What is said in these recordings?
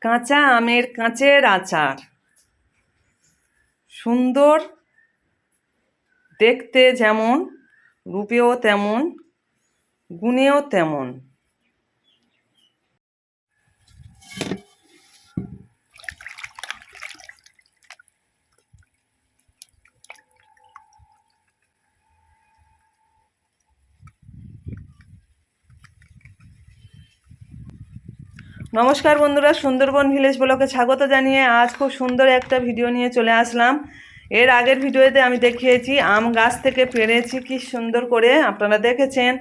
কাঁচা আমের কাঁচের আচার। সুন্দর দেখতে যেমন, রূপেও তেমন, গুণেও তেমন। নমস্কার বন্ধুরা, সুন্দরবন ভিলেজ ব্লগে স্বাগত জানিয়ে আজ খুব সুন্দর একটা ভিডিও নিয়ে চলে আসলাম। এর আগের ভিডিওতে আমি দেখিয়েছি আম গাছ থেকে পেড়েছি কি সুন্দর করে, আপনারা দেখেছেন।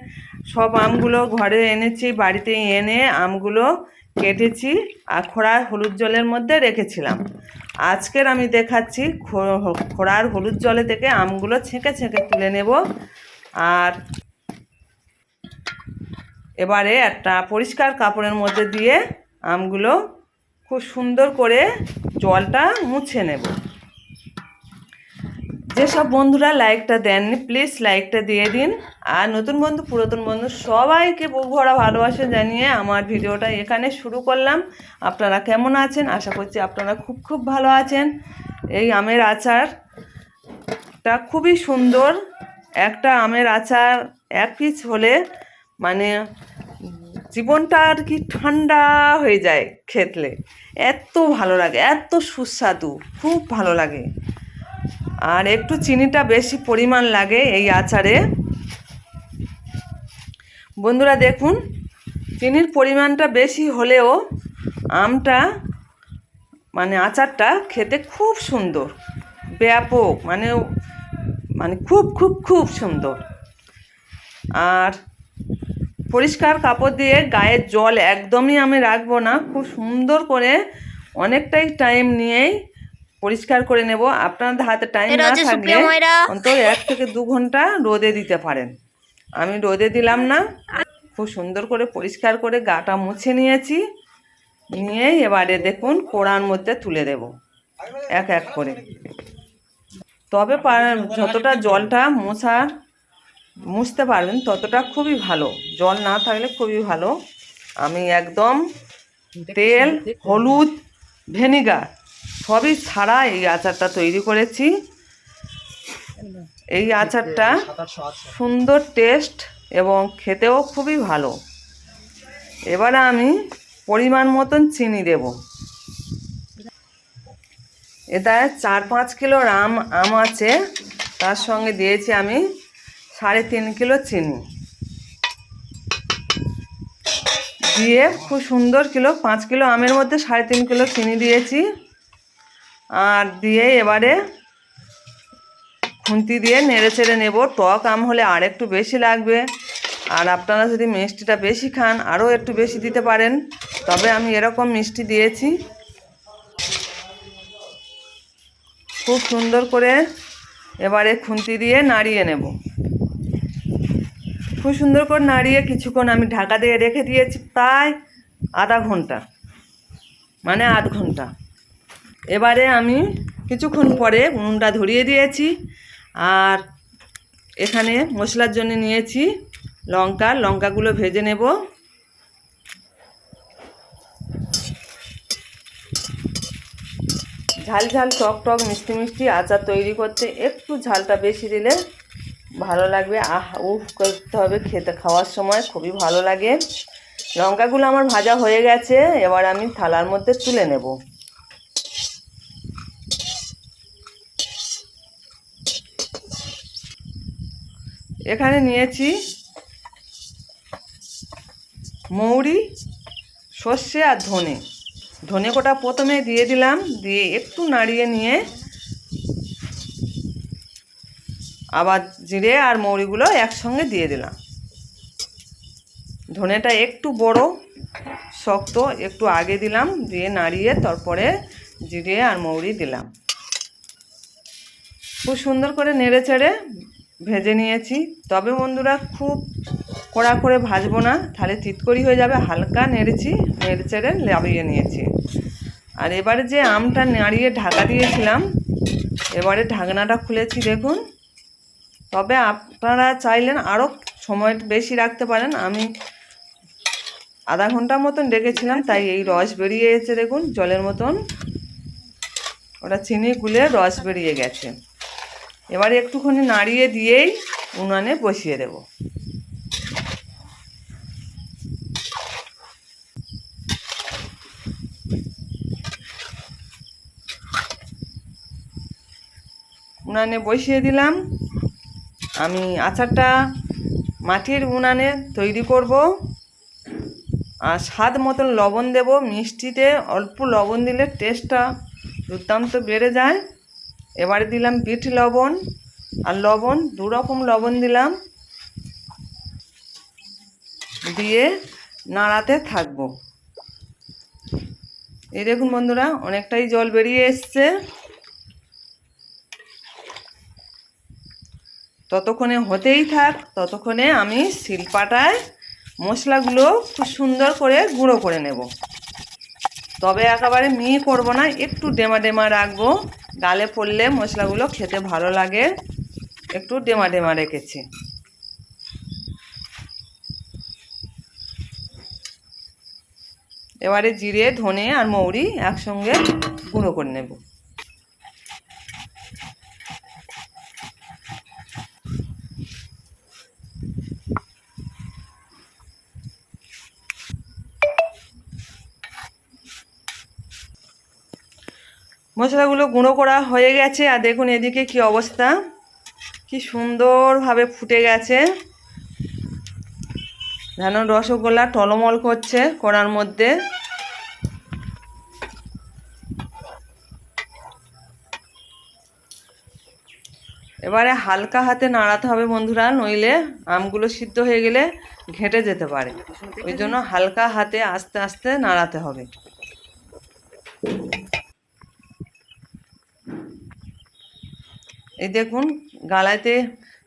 সব আমগুলো ঘরে এনেছি, বাড়িতে এনে আমগুলো কেটেছি আর খোড়ার হলুদ জলের মধ্যে রেখেছিলাম। আজকের আমি দেখাচ্ছি খোড়ার হলুদ জলে থেকে আমগুলো ছেঁকে ছেঁকে তুলে নেব। আর এবারে একটা পরিষ্কার কাপড়ের মধ্যে দিয়ে আমগুলো খুব সুন্দর করে জলটা মুছে নেব। যেসব বন্ধুরা লাইকটা দেননি প্লিজ লাইকটা দিয়ে দিন। আর নতুন বন্ধু পুরাতন বন্ধু সবাইকে বুক ভরা ভালোবাসা জানিয়ে আমার ভিডিওটা এখানে শুরু করলাম। আপনারা কেমন আছেন? আশা করছি আপনারা খুব খুব ভালো আছেন। এই আমের আচারটা খুবই সুন্দর। একটা আমের আচার এক পিস হলে মানে জীবনটা আর কি ঠান্ডা হয়ে যায় খেতলে। এত ভালো লাগে, এত সুস্বাদু, খুব ভালো লাগে। আর একটু চিনিটা বেশি পরিমাণ লাগে এই আচারে। বন্ধুরা দেখুন, চিনির পরিমাণটা বেশি হলেও আমটা মানে আচারটা খেতে খুব সুন্দর, ব্যাপক, মানে খুব খুব খুব সুন্দর। আর পরিষ্কার কাপড় দিয়ে গায়ের জল একদমই আমি রাখবো না, খুব সুন্দর করে অনেকটাই টাইম নিয়েই পরিষ্কার করে নেব। আপনাদের হাতে টাইম না থাকলে অন্তত 1 থেকে 2 ঘন্টা রোদে দিতে পারেন। আমি রোদে দিলাম না, খুব সুন্দর করে পরিষ্কার করে গাটা মুছে নিয়েছি। নিয়ে এবারে দেখুন কোড়ার মধ্যে তুলে দেব এক এক করে। তবে যতটা জলটা মুছতে পারবেন ততটা খুবই ভালো, জল না থাকলে খুবই ভালো। আমি একদম তেল, হলুদ, ভিনেগার সবই ছাড়া এই আচারটা তৈরি করেছি। এই আচারটা সুন্দর টেস্ট এবং খেতেও খুবই ভালো। এবারে আমি পরিমাণ মতন চিনি দেব। এটা 4-5 কিলো আম আছে, তার সঙ্গে দিয়েছি আমি 3.5 কিলো চিনি দিয়ে খুব সুন্দর 5 কিলো আমের মধ্যে 3.5 কিলো চিনি দিয়েছি। আর দিয়ে এবারে খুন্তি দিয়ে নেড়ে চেড়ে নেব। টক আম হলে আর একটু বেশি লাগবে, আর আপনারা যদি মিষ্টিটা বেশি খান আরও একটু বেশি দিতে পারেন। তবে আমি এরকম মিষ্টি দিয়েছি। খুব সুন্দর করে এবারে খুন্তি দিয়ে নাড়িয়ে নেব। খুব সুন্দর করে নাড়িয়ে কিছুক্ষণ আমি ঢাকা দিয়ে রেখে দিয়েছি, প্রায় আধা ঘন্টা, মানে 8 ঘন্টা। এবারে আমি কিছুক্ষণ পরে উনুনটা ধরিয়ে দিয়েছি। আর এখানে মশলার জন্য নিয়েছি লঙ্কাগুলো ভেজে নেব। ঝাল ঝাল টক টক মিষ্টি মিষ্টি আচার তৈরি করতে একটু ঝালটা বেশি দিলে ভালো লাগবে। করতে হবে, খাওয়ার সময় খুবই ভালো লাগে। লঙ্কাগুলো আমার ভাজা হয়ে গেছে, এবার আমি থালার মধ্যে তুলে নেব। এখানে নিয়েছি মৌরি, সর্ষে আর ধনে কোটা প্রথমে দিয়ে দিলাম, দিয়ে একটু নাড়িয়ে নিয়ে আবার জিরে আর মৌরিগুলো একসঙ্গে দিয়ে দিলাম। ধনেটা একটু বড় শক্ত, একটু আগে দিলাম, দিয়ে নাড়িয়ে তারপরে জিরে আর মৌরি দিলাম। খুব সুন্দর করে নেড়ে চেড়ে ভেজে নিয়েছি। তবে বন্ধুরা খুব কড়া করে ভাজবো না, তাহলে চিৎকরি হয়ে যাবে। হালকা নেড়ে চেড়ে লাবিয়ে নিয়েছি। আর এবারে যে আমটা নাড়িয়ে ঢাকা দিয়েছিলাম, এবারে ঢাকনাটা খুলেছি দেখুন। তবে আপনারা চাইলেন আরও সময় বেশি রাখতে পারেন। আমি আধা ঘন্টা মতন রেখেছিলাম, তাই এই রস বেরিয়ে এসেছে দেখুন, জলের মতন। ওটা চিনি গুলে রস বেরিয়ে গেছে। এবারে একটুখানি নাড়িয়ে দিয়েই উনানে বসিয়ে দেব। উনানে বসিয়ে দিলাম। আমি আচারটা মাটির উনানে তৈরি করব। আর স্বাদ মতন লবণ দেব। মিষ্টিতে অল্প লবণ দিলে টেস্টটা দুর্দান্ত বেড়ে যায়। এবারে দিলাম বিট লবণ আর লবণ, 2 রকম লবণ দিলাম। দিয়ে নাড়াতে থাকবো। এই দেখুন বন্ধুরা, অনেকটাই জল বেরিয়ে এসছে। ততক্ষণে হতেই থাক, ততক্ষণে আমি শিলপাটায় মশলাগুলো খুব সুন্দর করে গুঁড়ো করে নেব। তবে একেবারে মিহি করব না, একটু ডেমা ডেমা রাখবো। গালে পড়লে মশলাগুলো খেতে ভালো লাগে, একটু ডেমা ডেমা রেখেছি। এবারে জিরে, ধনে আর মৌরি একসঙ্গে গুঁড়ো করে নেব। মশলাগুলো গুঁড়ো করা হয়ে গেছে। আর দেখুন এদিকে কি অবস্থা, কি সুন্দরভাবে ফুটে গেছে, যেন রসগোল্লা টলমল করছে কড়ার মধ্যে। এবারে হালকা হাতে নাড়াতে হবে বন্ধুরা, নইলে আমগুলো সিদ্ধ হয়ে গেলে ঘেঁটে যেতে পারে। ওই জন্য হালকা হাতে আস্তে আস্তে নাড়াতে হবে। এই দেখুন গালাতে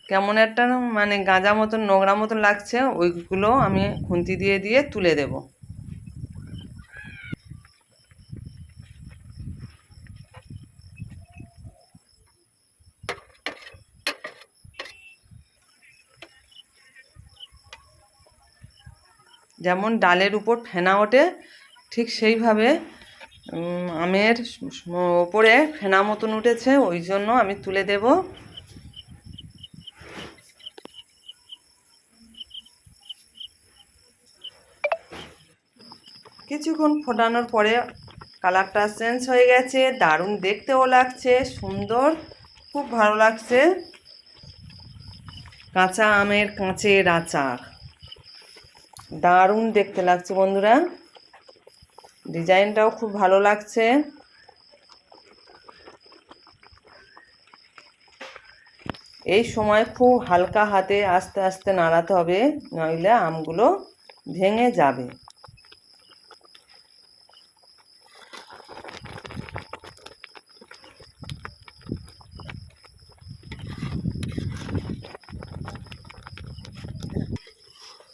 কেমন একটা মানে গাঁজা মতন নোংরা মতন লাগছে, ওইগুলো আমি খুন্তি দিয়ে দিয়ে তুলে দেব। যেমন ডালের উপর ফেনা ওঠে, ঠিক সেইভাবে আমের ওপরে ফেনা মতন উঠেছে, ওই জন্য আমি তুলে দেব। কিছুক্ষণ ফোটানোর পরে কালারটা চেঞ্জ হয়ে গেছে, দারুণ দেখতেও লাগছে, সুন্দর, খুব ভালো লাগছে। কাঁচা আমের কাঁচের আচার দারুণ দেখতে লাগছে বন্ধুরা, ডিজাইনটাও খুব ভালো লাগছে। এই সময় খুব হালকা হাতে আস্তে আস্তে নাড়াতে হবে, নইলে আমগুলো ভেঙে যাবে।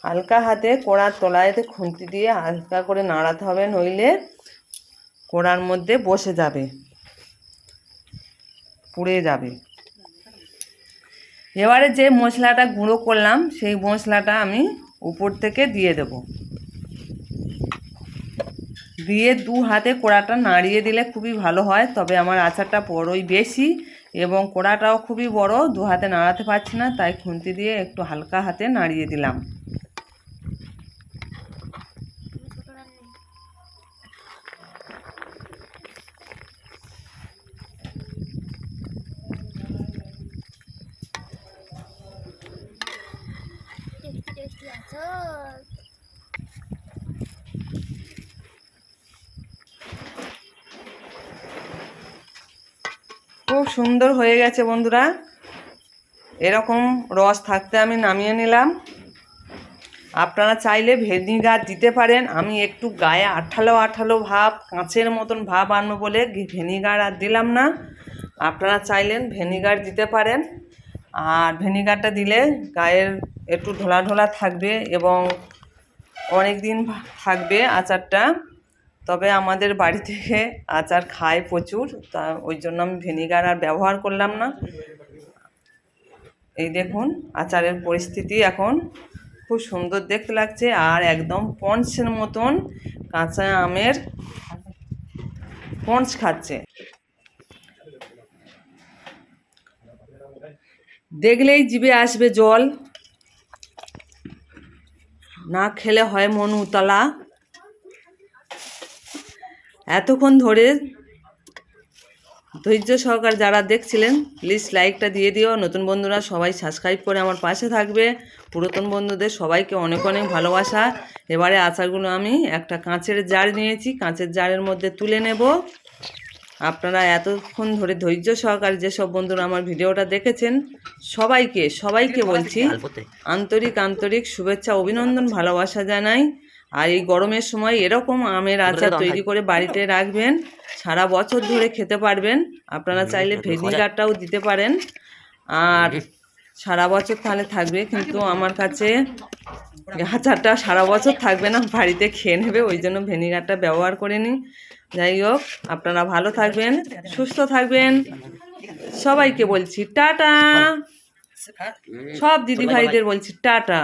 হালকা হাতে কড়ার তলায়তে খুন্তি দিয়ে হালকা করে নাড়াতে হবে, নইলে কড়ার মধ্যে বসে যাবে, পুড়ে যাবে। এবারে যে মশলাটা গুঁড়ো করলাম সেই মশলাটা আমি উপর থেকে দিয়ে দেব। দিয়ে 2 হাতে কড়াটা নাড়িয়ে দিলে খুবই ভালো হয়। তবে আমার আচারটা বড়ই বেশি এবং কড়াটাও খুবই বড়, 2 হাতে নাড়াতে পারছি না, তাই খুন্তি দিয়ে একটু হালকা হাতে নাড়িয়ে দিলাম। খুব সুন্দর হয়ে গেছে বন্ধুরা। এরকম রস থাকতে আমি নামিয়ে নিলাম। আপনারা চাইলে ভিনিগার দিতে পারেন। আমি একটু গায়ে আঠালো আঠালো ভাব, কাঁচের মতন ভাব আনবো বলে ভিনিগার আর দিলাম না। আপনারা চাইলেন ভিনিগার দিতে পারেন। আর ভিনিগারটা দিলে গায়ের একটু ঢোলা ঢোলা থাকবে এবং অনেক দিন থাকবে আচারটা। তবে আমাদের বাড়ি থেকে আচার খায় প্রচুর, তা ওই জন্য আমি ভিনিগার আর ব্যবহার করলাম না। এই দেখুন আচারের পরিস্থিতি এখন খুব সুন্দর দেখতে লাগছে আর একদম পঞ্চের মতন কাঁচা আমের পঞ্চ খাচ্ছে। দেখলেই জিভে আসবে জল, না খেলে হয় মন উতলা। এতক্ষণ ধরে ধৈর্য সহকার যারা দেখছিলেন প্লিজ লাইকটা দিয়ে দিও। নতুন বন্ধুরা সবাই সাবস্ক্রাইব করে আমার পাশে থাকবে। পুরাতন বন্ধুদের সবাইকে অনেক অনেক ভালোবাসা। এবারে আচারগুলো আমি একটা কাঁচের জার নিয়েছি, কাঁচের জারের মধ্যে তুলে নেব। আপনারা এতক্ষণ ধরে ধৈর্য সহকারে যেসব বন্ধুরা আমার ভিডিওটা দেখেছেন সবাইকে বলছি আন্তরিক শুভেচ্ছা, অভিনন্দন, ভালোবাসা জানাই। আর এই গরমের সময় এরকম আমের আচার তৈরি করে বাড়িতে রাখবেন, সারা বছর ধরে খেতে পারবেন। আপনারা চাইলে ভিনেগারটাও দিতে পারেন, আর সারা বছর তাহলে থাকবে। কিন্তু আমার কাছে আচারটা সারা বছর থাকবে না, বাড়িতে খেয়ে নেবে, ওই জন্য ভিনেগারটা ব্যবহার করে নিই। যাই হোক, আপনারা ভালো থাকবেন, সুস্থ থাকবেন। সবাইকে বলছি টাটা, সব দিদি ভাইদের বলছি টাটা।